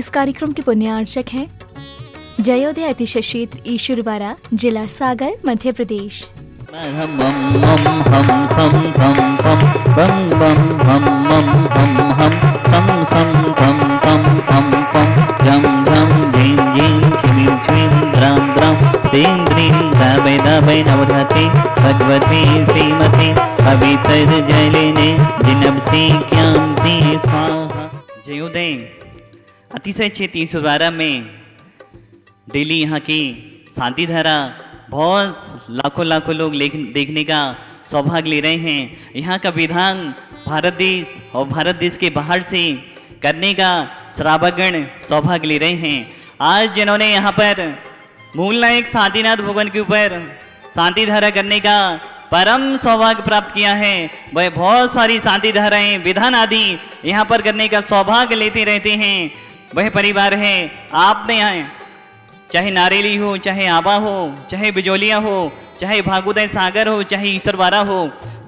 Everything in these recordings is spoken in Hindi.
इस कार्यक्रम के पुण्यार्चक हैं जयोदय अतिशय क्षेत्र ईश्वरवाड़ा, जिला सागर, मध्य प्रदेश। हम हम सम हम हम बम बम हम हम सम सम हम हम झम झम झिम झिम छिमिम छिमिम द्राम द्राम द्रीं द्रीं दाबै दाबै नवरते भगवती श्रीमती अभितर जलिने जिनबसी क्यांति स्वाहा। जयोदय अतिशय क्षेत्र ईश्वरवाड़ा में डेली यहाँ की शांति धारा बहुत लाखों लोग देखने का सौभाग्य ले रहे हैं। यहाँ का विधान भारत देश और भारत देश के बाहर से करने का श्रावकगण सौभाग्य ले रहे हैं। आज जिन्होंने यहाँ पर मूल नायक शांतिनाथ भगवान के ऊपर शांति धारा करने का परम सौभाग्य प्राप्त किया है, वह बहुत सारी शांति धाराएं विधान आदि यहाँ पर करने का सौभाग्य लेते रहते हैं। वह परिवार है। आपने यहाँ चाहे नारेली हो, चाहे आबा हो, चाहे बिजोलिया हो, चाहे भागोदय सागर हो, चाहे ईश्वरवाड़ा हो,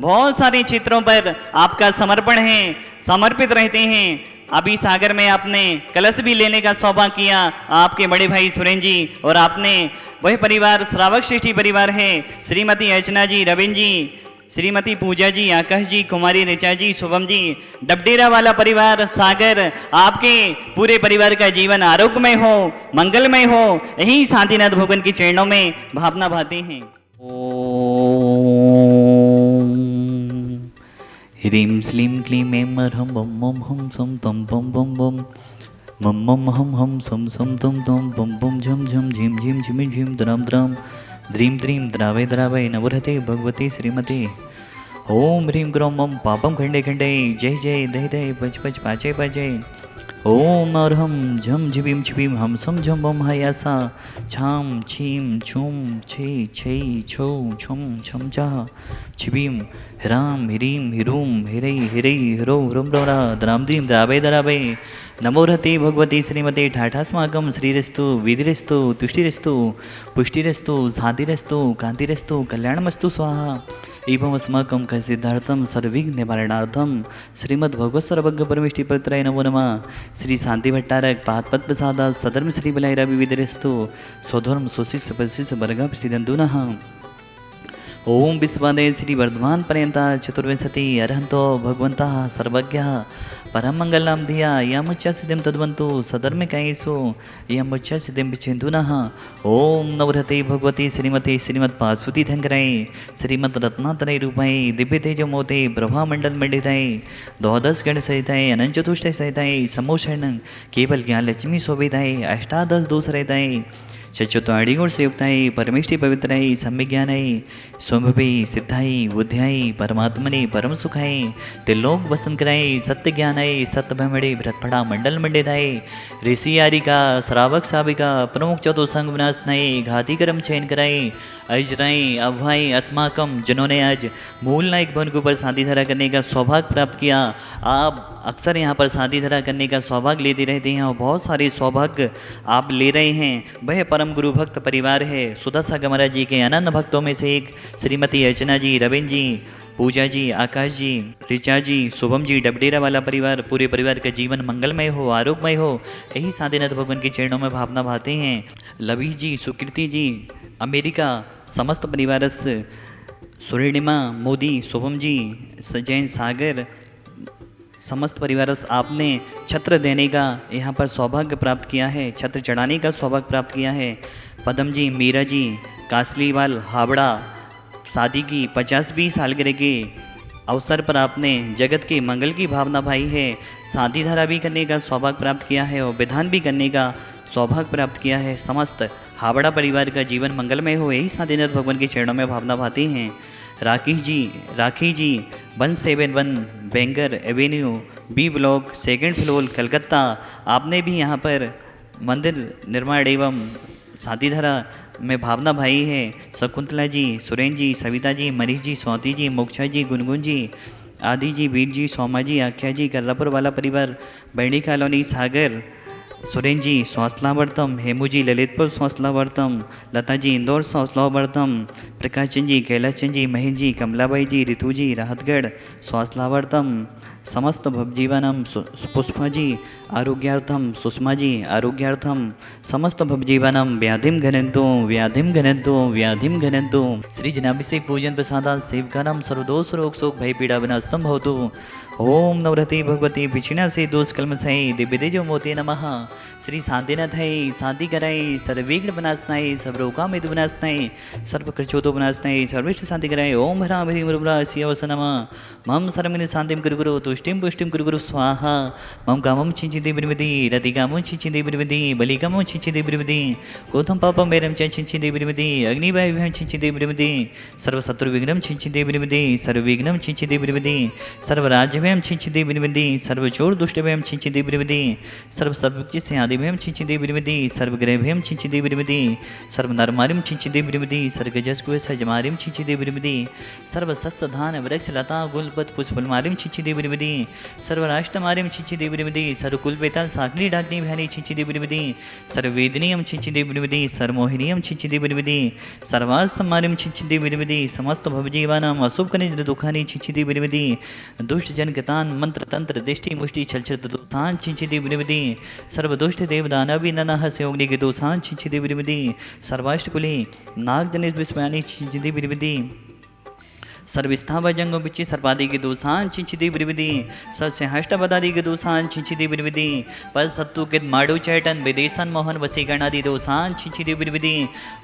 बहुत सारे क्षेत्रों पर आपका समर्पण है, समर्पित रहते हैं। अभी सागर में आपने कलश भी लेने का सौभाग्य किया, आपके बड़े भाई सुरेंद्र जी, और आपने वह परिवार श्रावक श्रेष्ठी परिवार है, श्रीमती अर्चना जी, रविंद्र जी, श्रीमती पूजा जी, आकाश जी, कुमारी ऋचा जी, शुभम जी, डबडेरा वाला परिवार सागर, आपके पूरे परिवार का जीवन आरोग्यमय हो, मंगलमय हो, यही शांतिनाथ भगवान के चरणों में भावना भाते हैं। ओम ह्रीं श्लीं क्लीं ऐं हम बम बम हम सम तम बम बम बम मम मम हम सम सम तम तम बम बम झम झम झिम झिम झिम झिम द्राम द्राम द्रीं द्रीं द्रावय द्रावय नवरते भगवती श्रीमती। ओम ह्रीं ग्रौं मम पापम खंडे खंडे जय जय दय दय पच पच पाचय पाचय। ओम और हम झम झिबिम छिबिम हम सम झम बम हयासा छाम छीम छुम छे छै छौ छम छम चा छिबिम ह्राम ह्रीं हिरूम हिरै हिरै हिरो ह्रम ह्रा द्राम द्रीं द्रावय द्रावय नमोरते भगवती श्रीमते ठाठास्माकं श्रीरस्तु विधिरस्तु तुष्टिरस्तु पुष्टिरस्तु शांतिरस्तु कांतिरस्तु कल्याणमस्तु स्वाहा। एवं अस्माकं सिद्धार्थम सर्वविघ्न निवारणार्थम श्रीमद् भगवत सर्वज्ञ परमेष्टि पत्राय नमो नमः। श्री शांति भट्टारक पादपद प्रसाद सधर्म श्री बलैरा विविधरस्तु स्वधर्म सुशिष्य प्रशिष्य वर्ग सिद्धंतु नः। ओम विश्वादय श्री वर्धमान पर्यंता चतुर्विंशति अरहंतो भगवन्तः सर्वज्ञः परम मंगलम धिया यमुच्च सिद्धिं तद्वन्तु सधर्मिकैषु यमुच्च सिद्धिं विचिन्तु नः। ओम नवरते भगवती श्रीमती श्रीमद् पार्वती धंकराय श्रीमद् रत्नात्रय रूपाय दिव्य तेजो मोते प्रभा मंडल मंडिताय द्वादश गण सहिताय अनंत चतुष्टय सहिताय समोषण केवल ज्ञान लक्ष्मी शोभिताय अष्टादश दोष रहताय चतुर्वाणी गुण से युक्ताय परमेष्टि पवित्राय सम्यज्ञानाय स्वम्भवे सिद्धाय बुद्ध्याय परमात्मने परम सुखाय त्रिलोक वसन कराय सत्य ज्ञानाय सत्य ब्रह्मणे भ्रतफड़ा मंडल मंडिताय ऋषि आरिका श्रावक साविका प्रमुख चतुर संग विनाशनाय घाती कर्म चयन कराय अजराय अभय अस्माकम जिन्होंने आज मूल नायक भवन के ऊपर शांति धारा करने का सौभाग्य प्राप्त किया। आप अक्सर यहाँ पर शांति धारा करने का सौभाग्य लेते रहते हैं और बहुत सारे सौभाग्य आप ले रहे हैं। वह परम गुरु भक्त परिवार है। सुदर्शन महाराज जी के अनंत भक्तों में से एक श्रीमती अर्चना जी, रविंद्र जी, पूजा जी, आकाश जी, ऋचा जी, शुभम जी, डबडेरा वाला परिवार, पूरे परिवार का जीवन मंगलमय हो, आरोग्यमय हो, यही शांतिनाथ भगवान के चरणों में भावना भाते हैं। लवीश जी, सुकृति जी, अमेरिका समस्त परिवार सुरेणिमा मोदी, शुभम जी, सजैन सागर समस्त परिवार आपने छत्र देने का यहाँ पर सौभाग्य प्राप्त किया है, छत्र चढ़ाने का सौभाग्य प्राप्त किया है। पदम जी, मीरा जी, कासलीवाल, हावड़ा शादी की 50वीं सालगिरह के अवसर पर आपने जगत के मंगल की भावना भाई है। शांति धारा भी करने का सौभाग्य प्राप्त किया है और विधान भी करने का सौभाग्य प्राप्त किया है। समस्त हावड़ा परिवार का जीवन मंगलमय हो, यही शांतिनाथ भगवान के चरणों में भावना भाते हैं। Rakhi ji 171 Bangur Avenue, B block, second floor, Calcutta, आपने भी यहाँ पर मंदिर निर्माण एवं शांति धारा में भावना भाई है। शकुंतला जी, सुरेंद्र जी, सविता जी, मनीष जी, स्वाति जी, मोक्षा जी, गुनगुन जी, आदि जी, वीर जी, सोमा जी, आख्या जी, कर्रापुर वाला परिवार, बैणी कॉलोनी, सागर, सुरेन जी स्वास्थलावर्तम, हेमू जी ललितपुर स्वास्थलावर्तम, लता जी इंदौर स्वास्थलावर्तम, प्रकाश चंद जी कैलाश चंद जी, महेश जी कमलाबाई जी, ऋतु जी राहतगढ़ स्वास्थलावर्तम, समस्त भवजीवनम, पुष्पा जी आरोग्यार्थम, सुषमा जी आरोग्यार्थम, समस्त भवजीवनम व्याधिम घनंतु व्याधिम घनंतु व्याधिम घनंतु। श्री जनाभिषेक पूजन प्रसादा सेवकानाम सर्वदोष रोग शोक भय पीड़ा विनाशतम भवतु। ओम नवरति भगवती पिछिना से दोष कलमसाई दिव्य तेजो मोते नमः। श्री शांतिनाथाय शांति कराई सर्वविघ्न विनाशनाय सब रोगा में विनाशनाय सर्व कृचोतो विनाशनाय सर्विष्ट शांति कराय। ओम ह्रां ह्रीं रुद्रा शिवस नमः। मम सर्वमिन शांतिम कुरु गुरु तुष्टिम पुष्टिम कुरु गुरु स्वाहा। मम कामम छिंचिदे ब्रह्मति रति कामम छिंचिदे ब्रह्मति बलि कामम छिंचिदे ब्रह्मति कोथम पापम मेरम च छिंचिदे ब्रह्मति अग्निवाय विहम छिंचिदे ब्रह्मति सर्व शत्रु विघ्नम छिंचिदे ब्रह्मति सर्व विघ्नम छिंचिदे ब्रह्मति सर्व राज्य व्यम छिंचिदे ब्रह्मति सर्व चोर दुष्ट व्यम छिंचिदे ब्रह्मति सर्व सर्वज्ञ से आदि व्यम छिंचिदे ब्रह्मति सर्व ग्रह व्यम छिंचिदे ब्रह्मति सर्व नरमारिम छिंचिदे ब्रह्मति सर्व गजस्कु सजमारिम छिंचिदे ब्रह्मति सर्व सस्य धान वृक्ष लता गुलपत पुष्पलमारिम छिंचिदे ब्रह्मति सर्व राष्ट्रमारिम छिंचिदे ब्रह्मति सर्व कुलपेताल साग्नि डाग्नि भयानि छिंचिदे ब्रह्मति सर्व वेदनीयम छिंचिदे ब्रह्मति सर्व मोहिनीयम छिंचिदे ब्रह्मति सर्वास समारिम छिंचिदे ब्रह्मति समस्त भवजीवानाम अशुभ कनिज दुखानि छिंचिदे ब्रह्मति दुष्ट जन गतान मंत्र तंत्र दृष्टि मुष्टि छलछल दोषान छिंचिदे ब्रह्मति सर्व दुष्ट देव दानवी ननः संयोगनि के दोषान छिंचिदे ब्रह्मति सर्वाष्टकुले नाग जनित विस्मयानि छिंचिदे ब्रह्मति सर्विस्थावजंग बिच्ची सर्पादि के दोषान छिंचिदे ब्रह्मति सर्वसिंहाष्टपदादि के दोषान छिंचिदे ब्रह्मति पद सत्तु के माडु चैटन विदेशन मोहन वसीकरणादि दोषान छिंचिदे ब्रह्मति।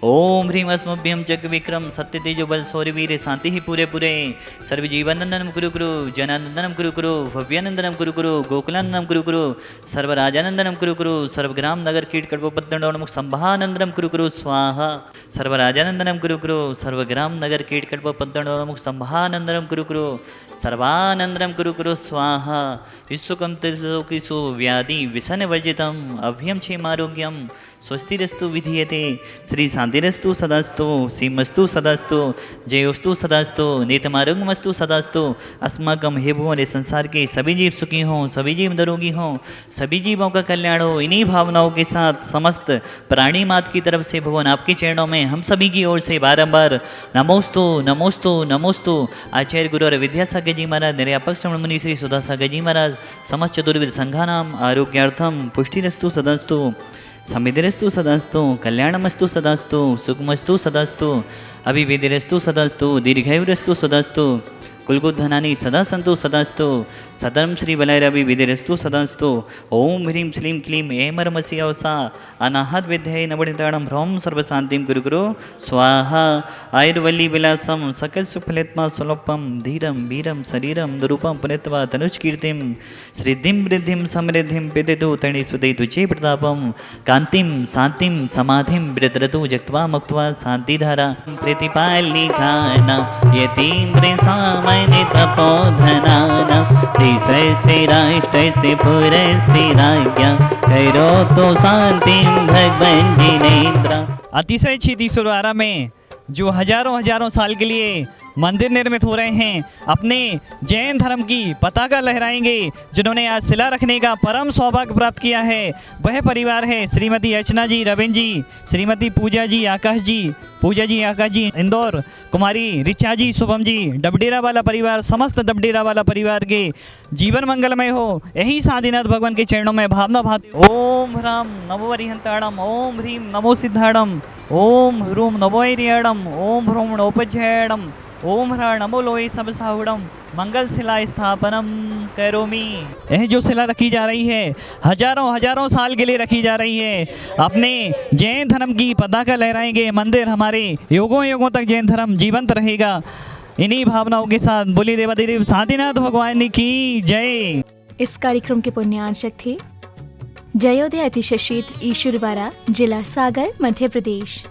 ओम ह्रीं अस्मभ्यम जग विक्रम सत्य तेजो बल शौर्यवीर शांति ही पूरे पूरे सर्व जीवनंदनम कुरु कुरु जनानंदनम कुरु कुरु भव्यानंदनम कुरु कुरु गोकुलानंदनम कुरु कुरु सर्व राजानंदनम कुरु कुरु सर्व ग्राम नगर कीट कल्पपत्तनोन्मुख संभानंदनम कुरु कुरु स्वाहा सर्व राजानंदनम कुरु कुरु सर्व ग्राम नगर कीट कल्पपत्तनोन्मुख संभानंदनम कुरु कुरु सर्वानंदनम कुरु कुरु स्वाहा। विश्वकम तिसु व्याधि विसन वर्जितम अभ्यम क्षेमारोग्यम स्वस्तिरस्तु विधीयते। श्री शांतिरस्तु सदास्तु सीमस्तु सदास्तु जयोस्तु सदास्तु नेतमारोग्यमस्तु सदास्तु। अस्माकम हे भुवन संसार के सभी जीव सुखी हों सभी जीव निरोगी हों सभी जीवों का कल्याण हो। इन्हीं भावनाओं के साथ समस्त प्राणी मात की तरफ से भगवान आपके चरणों में हम सभी की ओर से बारंबार नमोस्तु नमोस्तु नमोस्तु। आचार्य गुरु और विद्यासागर जी महाराज निर्यापक श्रवण मुनि श्री सुधासागर जी महाराज समस्त चतुर्विध संघानाम आरोग्यार्थम पुष्टिरस्तु सदास्तु समितिरस्तु सदास्तु कल्याणमस्तु सदास्तु सुखमस्तु सदास्तु अभिवेदिरस्तु सदास्तु दीर्घायुरस्तु सदास्तु कुलगुधनानि सदा सन्तु सदास्तु सदरम श्री बलैरवि विधिरस्तु सदास्तु। ओम ह्रीं श्रीं क्लीं ऐं मरमसि अवसा अनाहत विद्ये नवनिताणं ह्रौं सर्वशान्तिं कुरु कुरु स्वाहा। आयुर्वल्ली विलासम सकल सुफलित्मा सुलभम धीरम वीरम शरीरम दुरूपम पुनित्वा तनुष्कीर्तिं श्रीधिं वृद्धिं समृद्धिं पिदितु तणिसुदयितु चे प्रतापम कांतिं शांतिं समाधिं वृत्रतु जक्त्वा मुक्त्वा शांतिधारा प्रतिपालिकाना यतीन्द्र सामान्य तपोधनाना से राष्ट्र से पुर से राज्ञा करो तो शांति भगवान जिनेन्द्र। अतिशय छीतीसुरवारा में जो हजारों साल के लिए मंदिर निर्मित हो रहे हैं अपने जैन धर्म की पताका लहराएंगे। जिन्होंने आज शिला रखने का परम सौभाग्य प्राप्त किया है वह परिवार है श्रीमती अर्चना जी रविंद्र जी, श्रीमती पूजा जी आकाश जी इंदौर, कुमारी ऋचा जी शुभम जी, डबडेरा वाला परिवार, समस्त डबडेरा वाला परिवार के जीवन मंगलमय हो यही साधीनाथ भगवान के चरणों में भावना भाती। ओम ह्राम नमो वरिहंताड़म ओम ह्रीं नमो सिद्धाड़म ओम ह्रूम नमो ऐरियाड़म ओम ह्रूम नमोपजयड़म ओम ह्रा नमो लोए सब साहुड़म मंगल शिला स्थापनम करोमि। यह जो शिला रखी जा रही है हजारों साल के लिए रखी जा रही है। अपने जैन धर्म की पताका लहराएंगे, मंदिर हमारे युगों तक जैन धर्म जीवंत रहेगा। इन्हीं भावनाओं के साथ बोली देवादेव साधीनाथ भगवान की जय। इस कार्यक्रम के पुण्यार्चक थे जयोदय अतिशय क्षेत्र ईश्वरवारा, जिला सागर, मध्य प्रदेश।